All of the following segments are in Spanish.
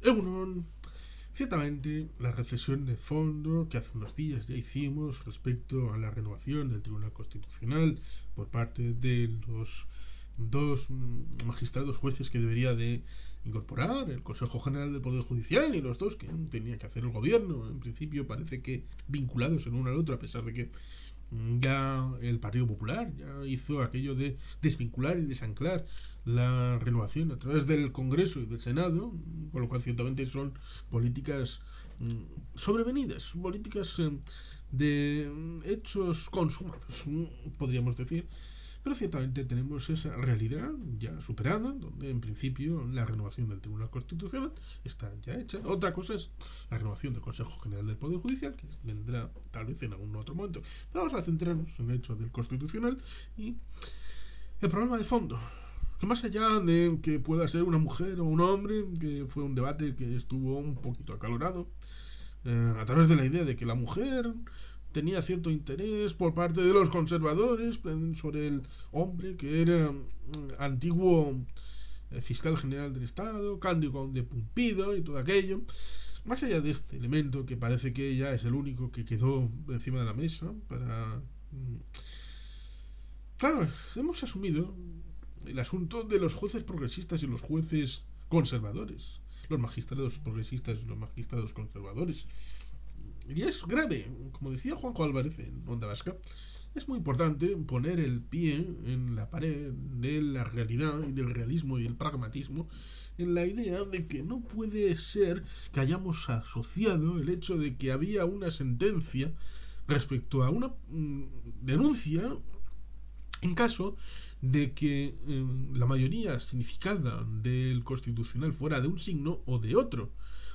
Eunon, ciertamente la reflexión de fondo que hace unos días ya hicimos respecto a la renovación del Tribunal Constitucional por parte de los dos magistrados jueces que debería de incorporar el Consejo General del Poder Judicial y los dos que tenía que hacer el gobierno, en principio parece que vinculados el uno al otro, a pesar de que ya el Partido Popular ya hizo aquello de desvincular y desanclar la renovación a través del Congreso y del Senado, con lo cual ciertamente son políticas sobrevenidas, políticas de hechos consumados, podríamos decir. Pero ciertamente tenemos esa realidad ya superada, donde en principio la renovación del Tribunal Constitucional está ya hecha. Otra cosa es la renovación del Consejo General del Poder Judicial, que vendrá tal vez en algún otro momento. Pero vamos a centrarnos en el hecho del Constitucional y el problema de fondo. Que más allá de que pueda ser una mujer o un hombre, que fue un debate que estuvo un poquito acalorado, a través de la idea de que la mujer tenía cierto interés por parte de los conservadores sobre el hombre que era antiguo fiscal general del Estado, Cándido de Pumpido y todo aquello. Más allá de este elemento que parece que ya es el único que quedó encima de la mesa para... Claro, hemos asumido el asunto de los jueces progresistas y los jueces conservadores, los magistrados progresistas y los magistrados conservadores. Y es grave, como decía Juanjo Álvarez en Onda Vasca, es muy importante poner el pie en la pared de la realidad y del realismo y del pragmatismo en la idea de que no puede ser que hayamos asociado el hecho de que había una sentencia respecto a una denuncia en caso de que la mayoría significada del constitucional fuera de un signo o de otro.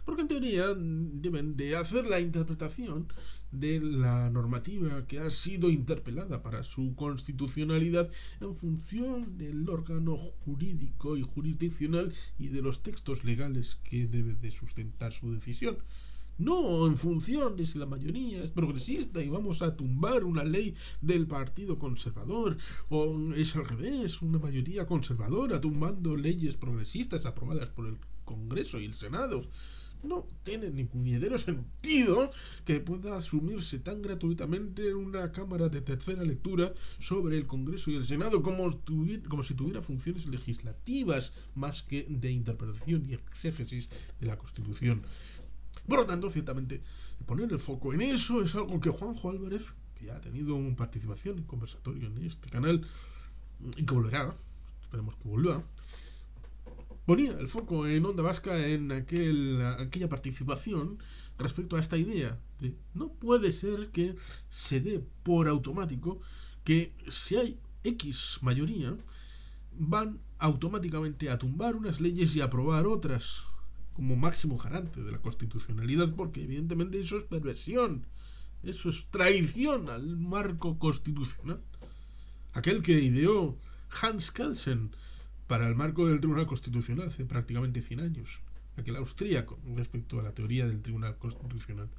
Porque en teoría deben de hacer la interpretación de la normativa que ha sido interpelada para su constitucionalidad en función del órgano jurídico y jurisdiccional y de los textos legales que debe de sustentar su decisión. No en función de si la mayoría es progresista y vamos a tumbar una ley del Partido Conservador, o es al revés, una mayoría conservadora tumbando leyes progresistas aprobadas por el Congreso y el Senado. No tiene ni puñetero sentido que pueda asumirse tan gratuitamente en una Cámara de tercera lectura sobre el Congreso y el Senado como si tuviera funciones legislativas más que de interpretación y exégesis de la Constitución. Por lo tanto, ciertamente, poner el foco en eso es algo que Juanjo Álvarez, que ya ha tenido una participación en conversatorio en este canal, y que volverá, esperemos que vuelva, ponía el foco en Onda Vasca en aquella participación respecto a esta idea de no puede ser que se dé por automático que si hay X mayoría van automáticamente a tumbar unas leyes y a aprobar otras como máximo garante de la constitucionalidad, porque evidentemente eso es perversión, eso es traición al marco constitucional. Aquel que ideó Hans Kelsen para el marco del Tribunal Constitucional hace prácticamente 100 años, aquel austríaco respecto a la teoría del Tribunal Constitucional.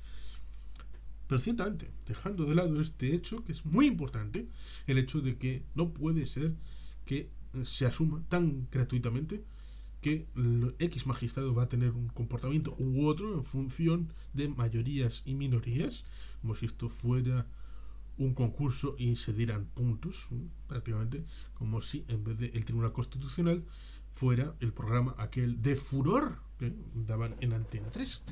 Pero ciertamente, dejando de lado este hecho, que es muy importante, el hecho de que no puede ser que se asuma tan gratuitamente que el X magistrado va a tener un comportamiento u otro en función de mayorías y minorías, como si esto fuera un concurso y se dieran puntos, prácticamente como si en vez del Tribunal Constitucional fuera el programa aquel de furor que daban en Antena 3.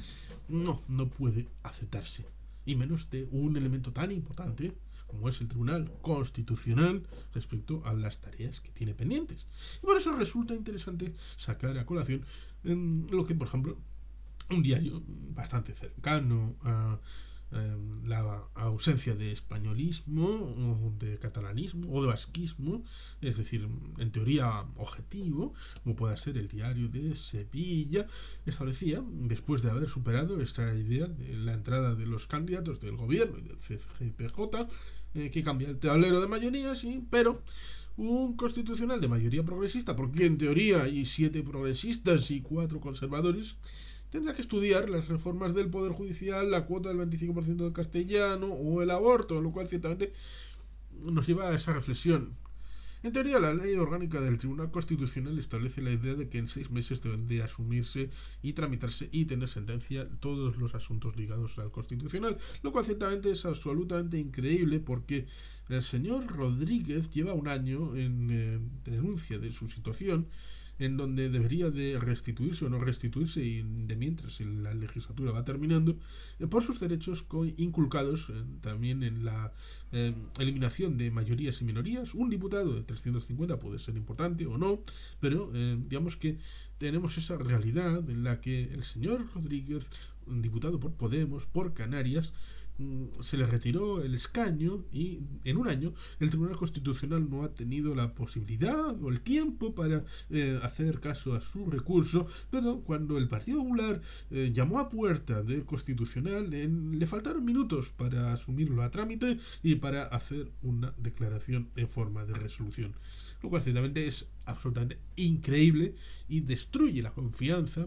No, no puede aceptarse. Y menos de un elemento tan importante como es el Tribunal Constitucional respecto a las tareas que tiene pendientes. Y por eso resulta interesante sacar a colación en lo que, por ejemplo, un diario bastante cercano a la ausencia de españolismo, o de catalanismo o de vasquismo, es decir, en teoría objetivo, como pueda ser el diario de Sevilla, establecía, después de haber superado esta idea de la entrada de los candidatos del gobierno y del CGPJ, que cambia el tablero de mayorías, sí, pero un constitucional de mayoría progresista, porque en teoría hay 7 progresistas y 4 conservadores, tendrá que estudiar las reformas del Poder Judicial, la cuota del 25% del castellano o el aborto, lo cual ciertamente nos lleva a esa reflexión. En teoría, la ley orgánica del Tribunal Constitucional establece la idea de que en 6 meses deben de asumirse y tramitarse y tener sentencia todos los asuntos ligados al Constitucional, lo cual ciertamente es absolutamente increíble porque el señor Rodríguez lleva un año en denuncia de su situación, en donde debería de restituirse o no restituirse y de mientras la legislatura va terminando por sus derechos inculcados también en la eliminación de mayorías y minorías. Un diputado de 350 puede ser importante o no, pero digamos que tenemos esa realidad en la que el señor Rodríguez, un diputado por Podemos, por Canarias, se le retiró el escaño y en un año el Tribunal Constitucional no ha tenido la posibilidad o el tiempo para hacer caso a su recurso, pero cuando el Partido Popular llamó a puerta del Constitucional le faltaron minutos para asumirlo a trámite y para hacer una declaración en forma de resolución, lo cual ciertamente es absolutamente increíble y destruye la confianza.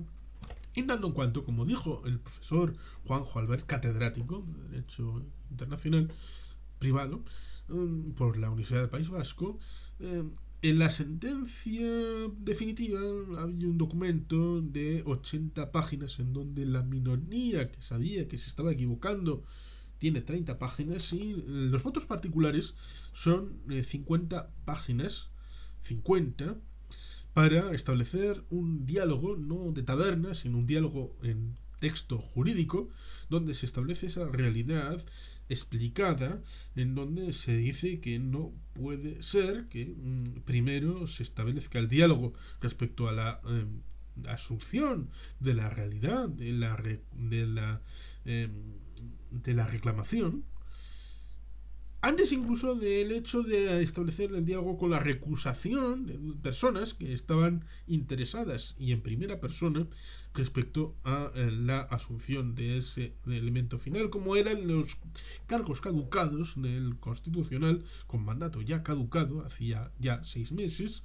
Y tanto en cuanto, como dijo el profesor Juanjo Albert, catedrático de Derecho Internacional Privado por la Universidad del País Vasco, en la sentencia definitiva había un documento de 80 páginas en donde la minoría que sabía que se estaba equivocando tiene 30 páginas y los votos particulares son 50 páginas, 50, para establecer un diálogo, no de taberna, sino un diálogo en texto jurídico, donde se establece esa realidad explicada, en donde se dice que no puede ser que primero se establezca el diálogo respecto a la asunción de la realidad, eh, de la reclamación, antes incluso del hecho de establecer el diálogo con la recusación de personas que estaban interesadas y en primera persona respecto a la asunción de ese elemento final, como eran los cargos caducados del Constitucional, con mandato ya caducado hacía ya 6 meses,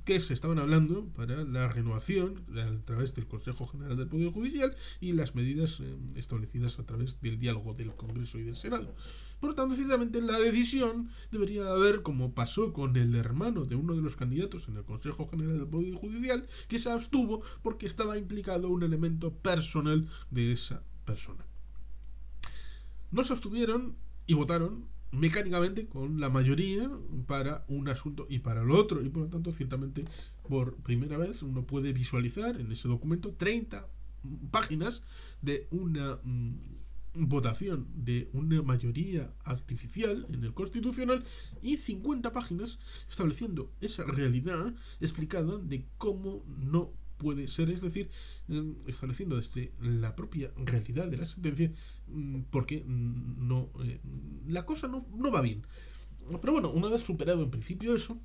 que se estaban hablando para la renovación a través del Consejo General del Poder Judicial y las medidas establecidas a través del diálogo del Congreso y del Senado. Por lo tanto, ciertamente la decisión debería haber, como pasó con el hermano de uno de los candidatos en el Consejo General del Poder Judicial, que se abstuvo porque estaba implicado un elemento personal de esa persona. No se abstuvieron y votaron mecánicamente con la mayoría para un asunto y para el otro, y por lo tanto ciertamente por primera vez uno puede visualizar en ese documento 30 páginas de una votación de una mayoría artificial en el Constitucional y 50 páginas estableciendo esa realidad explicada de cómo no puede ser, es decir, estableciendo desde la propia realidad de la sentencia porque no la cosa no va bien. Pero bueno, una vez superado en principio eso,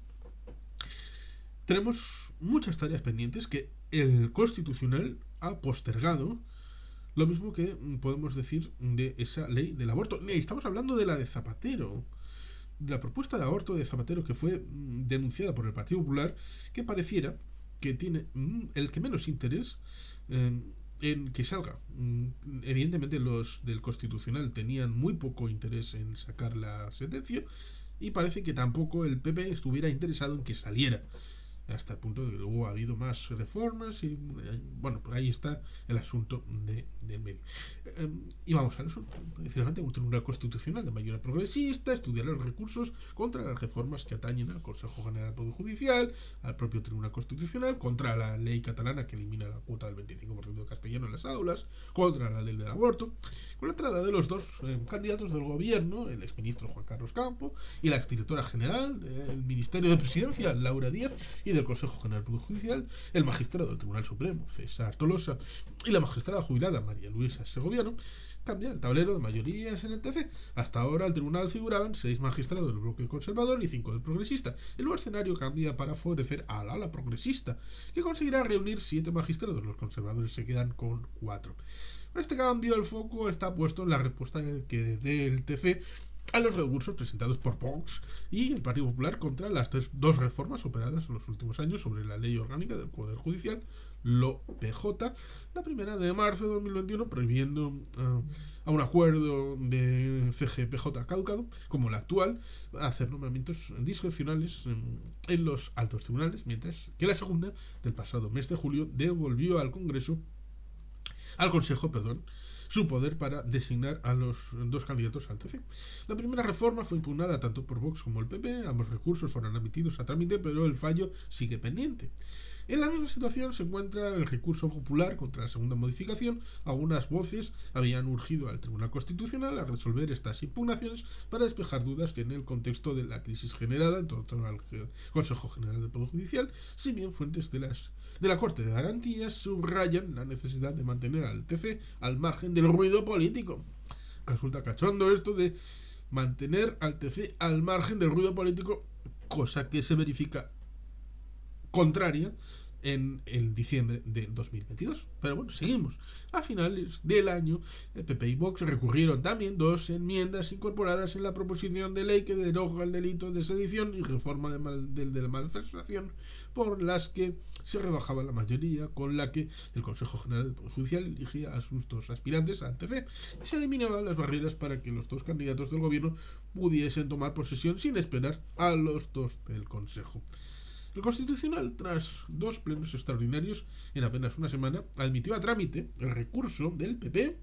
tenemos muchas tareas pendientes que el Constitucional ha postergado. Lo mismo que podemos decir de esa ley del aborto. Estamos hablando de la de Zapatero. De la propuesta de aborto de Zapatero que fue denunciada por el Partido Popular, que pareciera que tiene el que menos interés en que salga. Evidentemente los del Constitucional tenían muy poco interés en sacar la sentencia y parece que tampoco el PP estuviera interesado en que saliera, hasta el punto de que luego ha habido más reformas y bueno, pues ahí está el asunto del medio. Y vamos a eso, precisamente un tribunal constitucional de mayoría progresista estudiará los recursos contra las reformas que atañen al Consejo General del Poder Judicial, al propio Tribunal Constitucional, contra la ley catalana que elimina la cuota del 25% de castellano en las aulas, contra la ley del aborto, con la entrada de los dos candidatos del gobierno, el exministro Juan Carlos Campo y la exdirectora general del Ministerio de Presidencia, Laura Díaz, y del Consejo General del Poder Judicial, el magistrado del Tribunal Supremo, César Tolosa, y la magistrada jubilada, María Luisa Segoviano. Cambia el tablero de mayorías en el TC. Hasta ahora al tribunal figuraban 6 magistrados del bloque conservador y 5 del progresista. El nuevo escenario cambia para favorecer al ala progresista, que conseguirá reunir 7 magistrados. Los conservadores se quedan con 4. Con este cambio el foco está puesto en la respuesta que dé el TC a los recursos presentados por Vox y el Partido Popular contra las dos reformas operadas en los últimos años sobre la ley orgánica del Poder Judicial, lo PJ, la primera de marzo de 2021, prohibiendo a un acuerdo de CGPJ caducado, como el actual, hacer nombramientos discrecionales en los altos tribunales, mientras que la segunda, del pasado mes de julio, devolvió al Consejo, su poder para designar a los dos candidatos al TC. La primera reforma fue impugnada tanto por Vox como el PP, ambos recursos fueron admitidos a trámite, pero el fallo sigue pendiente. En la misma situación se encuentra el recurso popular contra la segunda modificación. Algunas voces habían urgido al Tribunal Constitucional a resolver estas impugnaciones para despejar dudas que en el contexto de la crisis generada en torno al Consejo General del Poder Judicial, si bien fuentes de la Corte de Garantías subrayan la necesidad de mantener al TC al margen del ruido político. Resulta cachondo esto de mantener al TC al margen del ruido político, cosa que se verifica contraria en el diciembre de 2022. Pero bueno, seguimos. A finales del año, el PP y Vox recurrieron también dos enmiendas incorporadas en la proposición de ley que deroga el delito de sedición y reforma de la malversación, por las que se rebajaba la mayoría con la que el Consejo General del Poder Judicial elegía a sus dos aspirantes al TC y se eliminaban las barreras para que los dos candidatos del gobierno pudiesen tomar posesión sin esperar a los dos del Consejo. El Constitucional, tras dos plenos extraordinarios en apenas una semana, admitió a trámite el recurso del PP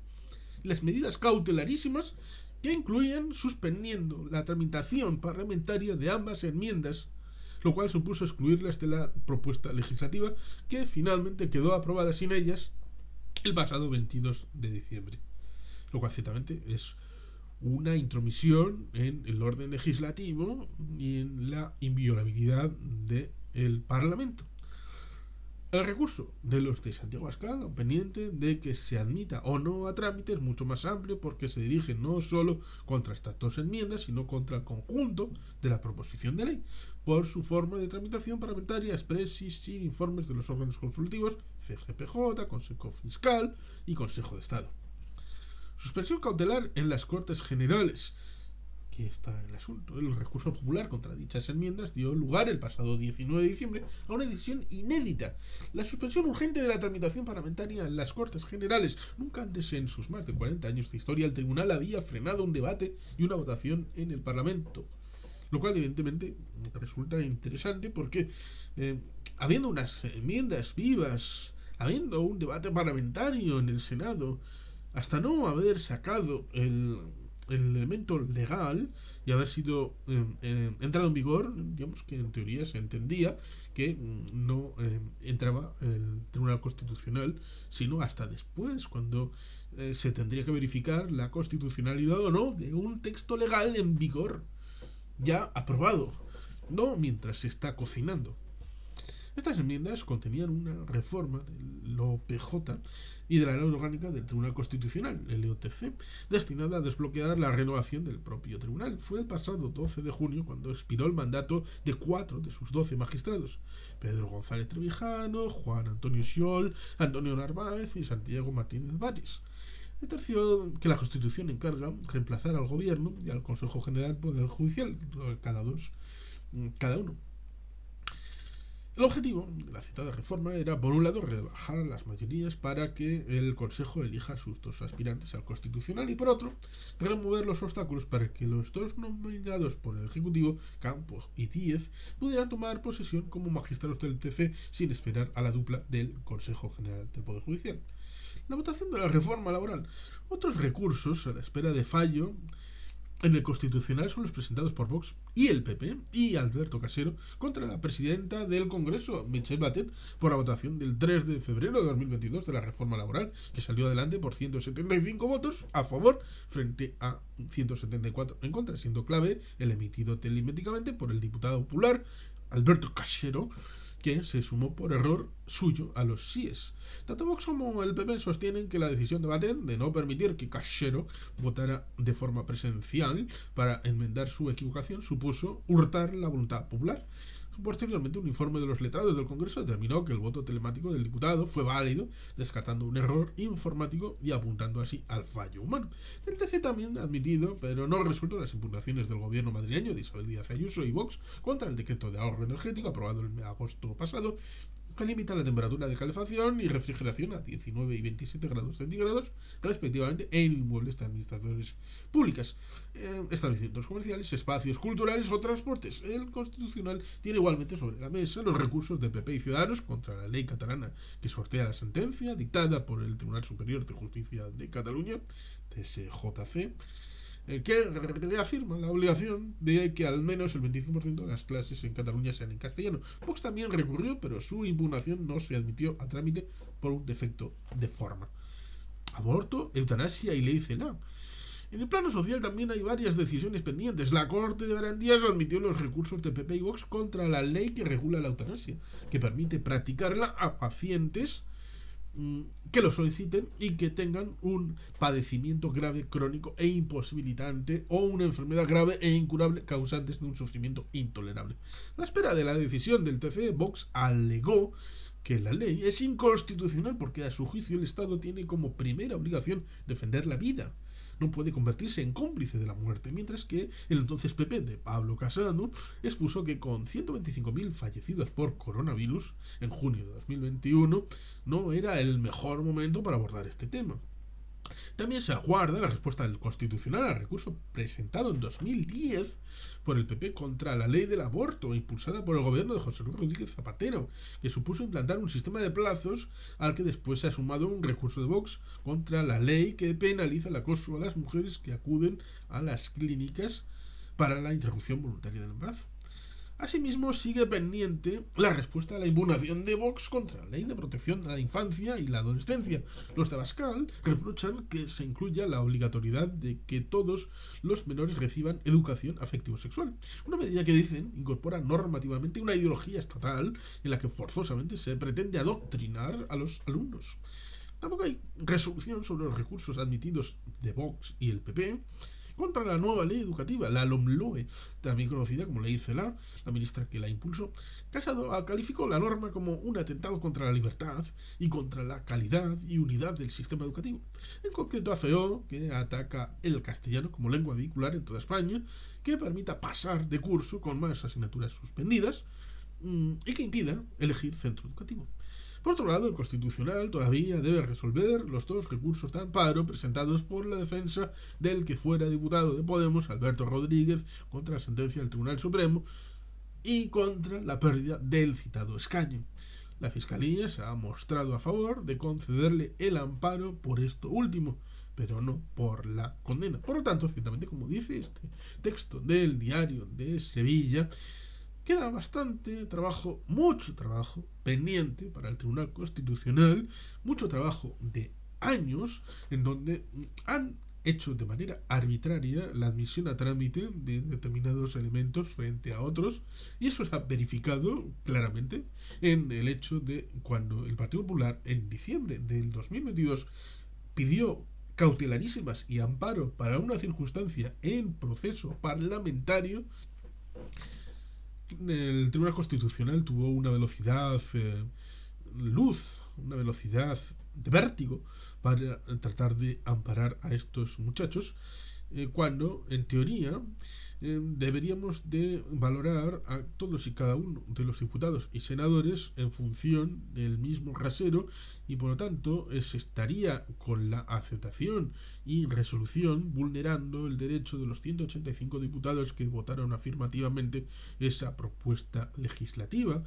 y las medidas cautelarísimas que incluían suspendiendo la tramitación parlamentaria de ambas enmiendas, lo cual supuso excluirlas de la propuesta legislativa que finalmente quedó aprobada sin ellas el pasado 22 de diciembre. Lo cual ciertamente es una intromisión en el orden legislativo y en la inviolabilidad del Parlamento. El recurso de los de Santiago Abascal, pendiente de que se admita o no a trámite, es mucho más amplio porque se dirige no solo contra estas dos enmiendas, sino contra el conjunto de la proposición de ley, por su forma de tramitación parlamentaria expresa y sin informes de los órganos consultivos, CGPJ, Consejo Fiscal y Consejo de Estado. Suspensión cautelar en las Cortes Generales. Aquí está el asunto. El recurso popular contra dichas enmiendas dio lugar el pasado 19 de diciembre a una decisión inédita. La suspensión urgente de la tramitación parlamentaria en las Cortes Generales. Nunca antes en sus más de 40 años de historia el tribunal había frenado un debate y una votación en el Parlamento. Lo cual evidentemente resulta interesante porque habiendo unas enmiendas vivas, habiendo un debate parlamentario en el Senado, hasta no haber sacado el elemento legal y haber sido entrado en vigor, digamos que en teoría se entendía que no entraba el Tribunal Constitucional sino hasta después, cuando se tendría que verificar la constitucionalidad o no de un texto legal en vigor ya aprobado, no mientras se está cocinando. Estas enmiendas contenían una reforma del OPJ y de la ley orgánica del Tribunal Constitucional, el LOTC, destinada a desbloquear la renovación del propio tribunal. Fue el pasado 12 de junio cuando expiró el mandato de 4 de sus 12 magistrados: Pedro González Trevijano, Juan Antonio Xiol, Antonio Narváez y Santiago Martínez Vares. El tercio que la Constitución encarga reemplazar al Gobierno y al Consejo General del Poder Judicial, cada uno. El objetivo de la citada reforma era, por un lado, rebajar las mayorías para que el Consejo elija a sus dos aspirantes al Constitucional y, por otro, remover los obstáculos para que los dos nominados por el Ejecutivo, Campos y Díez, pudieran tomar posesión como magistrados del TC sin esperar a la dupla del Consejo General del Poder Judicial. La votación de la reforma laboral. Otros recursos a la espera de fallo en el Constitucional son los presentados por Vox y el PP y Alberto Casero contra la presidenta del Congreso, Michelle Batet, por la votación del 3 de febrero de 2022 de la reforma laboral, que salió adelante por 175 votos a favor frente a 174 en contra, siendo clave el emitido telemáticamente por el diputado popular Alberto Casero, que se sumó por error suyo a los síes. Tanto Vox como el PP sostienen que la decisión de Batet de no permitir que Casero votara de forma presencial para enmendar su equivocación supuso hurtar la voluntad popular. Posteriormente, un informe de los letrados del Congreso determinó que el voto telemático del diputado fue válido, descartando un error informático y apuntando así al fallo humano. El TC también ha admitido, pero no resuelto, las impugnaciones del gobierno madrileño de Isabel Díaz Ayuso y Vox contra el decreto de ahorro energético aprobado en agosto pasado, que limita la temperatura de calefacción y refrigeración a 19 y 27 grados centígrados, respectivamente, en inmuebles de administraciones públicas, establecimientos comerciales, espacios culturales o transportes. El Constitucional tiene igualmente sobre la mesa los recursos de PP y Ciudadanos contra la ley catalana que sortea la sentencia dictada por el Tribunal Superior de Justicia de Cataluña, TSJC, que reafirma la obligación de que al menos el 25% de las clases en Cataluña sean en castellano. Vox también recurrió, pero su impugnación no se admitió a trámite por un defecto de forma. Aborto, eutanasia y ley CELA. En el plano social también hay varias decisiones pendientes. La Corte de Garantías admitió los recursos de PP y Vox contra la ley que regula la eutanasia, que permite practicarla a pacientes que lo soliciten y que tengan un padecimiento grave, crónico e imposibilitante o una enfermedad grave e incurable causantes de un sufrimiento intolerable. A la espera de la decisión del TC, Vox alegó que la ley es inconstitucional porque a su juicio el Estado tiene como primera obligación defender la vida. No puede convertirse en cómplice de la muerte, mientras que el entonces PP de Pablo Casado expuso que con 125.000 fallecidos por coronavirus en junio de 2021 no era el mejor momento para abordar este tema. También se aguarda la respuesta del Constitucional al recurso presentado en 2010 por el PP contra la ley del aborto, impulsada por el gobierno de José Luis Rodríguez Zapatero, que supuso implantar un sistema de plazos al que después se ha sumado un recurso de Vox contra la ley que penaliza el acoso a las mujeres que acuden a las clínicas para la interrupción voluntaria del embarazo. Asimismo, sigue pendiente la respuesta a la impugnación de Vox contra la ley de protección a la infancia y la adolescencia. Los de Abascal reprochan que se incluya la obligatoriedad de que todos los menores reciban educación afectivo-sexual. Una medida que, dicen, incorpora normativamente una ideología estatal en la que forzosamente se pretende adoctrinar a los alumnos. Tampoco hay resolución sobre los recursos admitidos de Vox y el PP contra la nueva ley educativa, la LOMLOE, también conocida como ley CELA. La ministra que la impulsó, Casado, calificó la norma como un atentado contra la libertad y contra la calidad y unidad del sistema educativo. En concreto, afeó que ataca el castellano como lengua vehicular en toda España, que permita pasar de curso con más asignaturas suspendidas y que impida elegir centro educativo. Por otro lado, el Constitucional todavía debe resolver los dos recursos de amparo presentados por la defensa del que fuera diputado de Podemos, Alberto Rodríguez, contra la sentencia del Tribunal Supremo y contra la pérdida del citado escaño. La Fiscalía se ha mostrado a favor de concederle el amparo por esto último, pero no por la condena. Por lo tanto, ciertamente, como dice este texto del Diario de Sevilla, queda bastante trabajo, mucho trabajo pendiente para el Tribunal Constitucional, mucho trabajo de años en donde han hecho de manera arbitraria la admisión a trámite de determinados elementos frente a otros, y eso se ha verificado claramente en el hecho de cuando el Partido Popular en diciembre del 2022 pidió cautelarísimas y amparo para una circunstancia en proceso parlamentario. El Tribunal Constitucional tuvo una velocidad una velocidad de vértigo para tratar de amparar a estos muchachos, cuando en teoría deberíamos de valorar a todos y cada uno de los diputados y senadores en función del mismo rasero, y por lo tanto se estaría con la aceptación y resolución vulnerando el derecho de los 185 diputados que votaron afirmativamente esa propuesta legislativa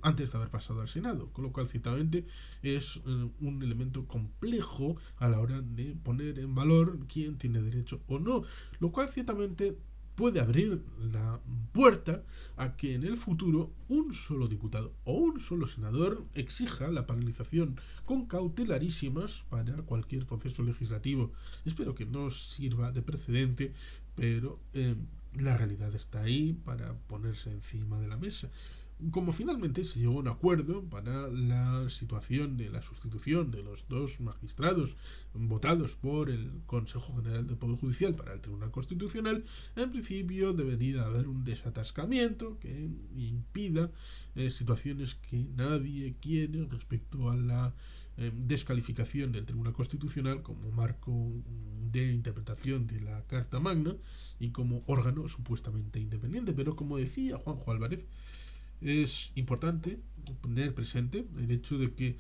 antes de haber pasado al Senado, con lo cual ciertamente es un elemento complejo a la hora de poner en valor quién tiene derecho o no, lo cual ciertamente puede abrir la puerta a que en el futuro un solo diputado o un solo senador exija la paralización con cautelarísimas para cualquier proceso legislativo. Espero que no sirva de precedente, pero la realidad está ahí para ponerse encima de la mesa. Como finalmente se llegó a un acuerdo para la situación de la sustitución de los dos magistrados votados por el Consejo General del Poder Judicial para el Tribunal Constitucional, en principio debería haber un desatascamiento que impida situaciones que nadie quiere respecto a la descalificación del Tribunal Constitucional como marco de interpretación de la Carta Magna y como órgano supuestamente independiente. Pero como decía Juanjo Álvarez, es importante tener presente el hecho de que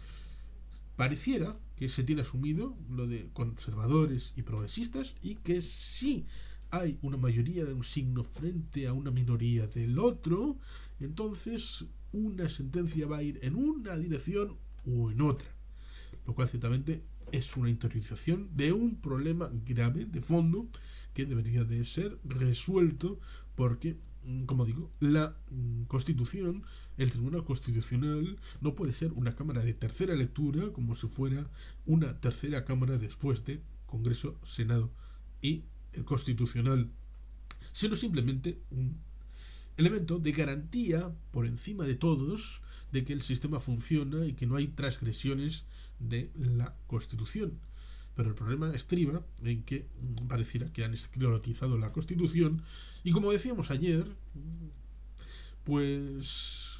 pareciera que se tiene asumido lo de conservadores y progresistas y que si hay una mayoría de un signo frente a una minoría del otro, entonces una sentencia va a ir en una dirección o en otra, lo cual ciertamente es una interiorización de un problema grave de fondo que debería de ser resuelto porque, como digo, la Constitución, el Tribunal Constitucional no puede ser una Cámara de tercera lectura como si fuera una tercera Cámara después de Congreso, Senado y el Constitucional, sino simplemente un elemento de garantía por encima de todos de que el sistema funciona y que no hay transgresiones de la Constitución. Pero el problema estriba en que pareciera que han esclerotizado la Constitución y como decíamos ayer, pues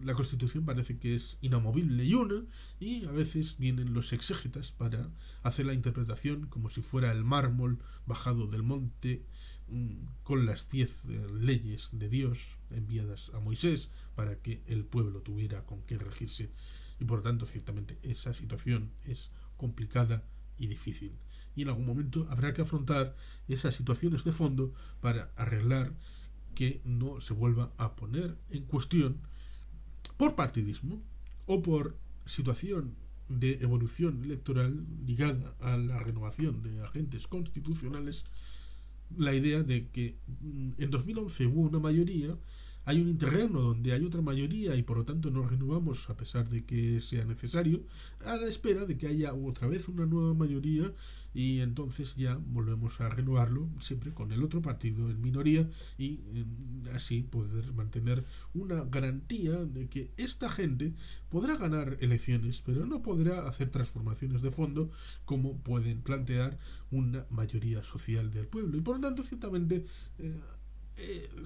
la Constitución parece que es inamovible y una, y a veces vienen los exégetas para hacer la interpretación como si fuera el mármol bajado del monte con las 10 leyes de Dios enviadas a Moisés para que el pueblo tuviera con qué regirse. Y por lo tanto, ciertamente, esa situación es complicada y difícil. Y en algún momento habrá que afrontar esas situaciones de fondo para arreglar que no se vuelva a poner en cuestión por partidismo o por situación de evolución electoral ligada a la renovación de agentes constitucionales, la idea de que en 2011 hubo una mayoría, hay un interregno donde hay otra mayoría y por lo tanto nos renovamos a pesar de que sea necesario, a la espera de que haya otra vez una nueva mayoría y entonces ya volvemos a renovarlo siempre con el otro partido en minoría y así poder mantener una garantía de que esta gente podrá ganar elecciones pero no podrá hacer transformaciones de fondo como pueden plantear una mayoría social del pueblo y por lo tanto ciertamente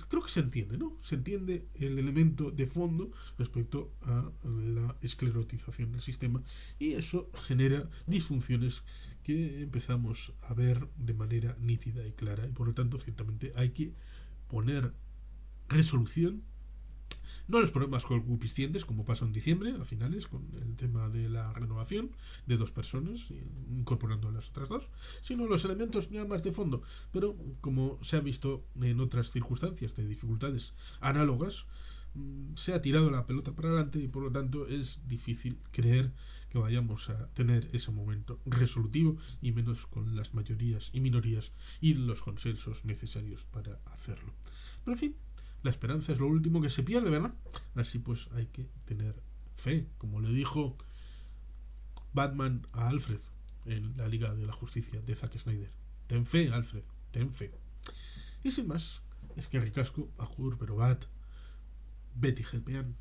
creo que se entiende, ¿no? Se entiende el elemento de fondo respecto a la esclerotización del sistema y eso genera disfunciones que empezamos a ver de manera nítida y clara y por lo tanto ciertamente hay que poner resolución no los problemas coexistentes como pasó en diciembre a finales con el tema de la renovación de dos personas incorporando a las otras dos, sino los elementos ya más de fondo. Pero como se ha visto en otras circunstancias de dificultades análogas, se ha tirado la pelota para adelante y por lo tanto es difícil creer que vayamos a tener ese momento resolutivo y menos con las mayorías y minorías y los consensos necesarios para hacerlo. Pero en fin, la esperanza es lo último que se pierde, ¿verdad? Así pues hay que tener fe, como le dijo Batman a Alfred en la Liga de la Justicia de Zack Snyder. Ten fe, Alfred, ten fe. Y sin más, es que ricasco, ajur, pero bat, Betty Helpean.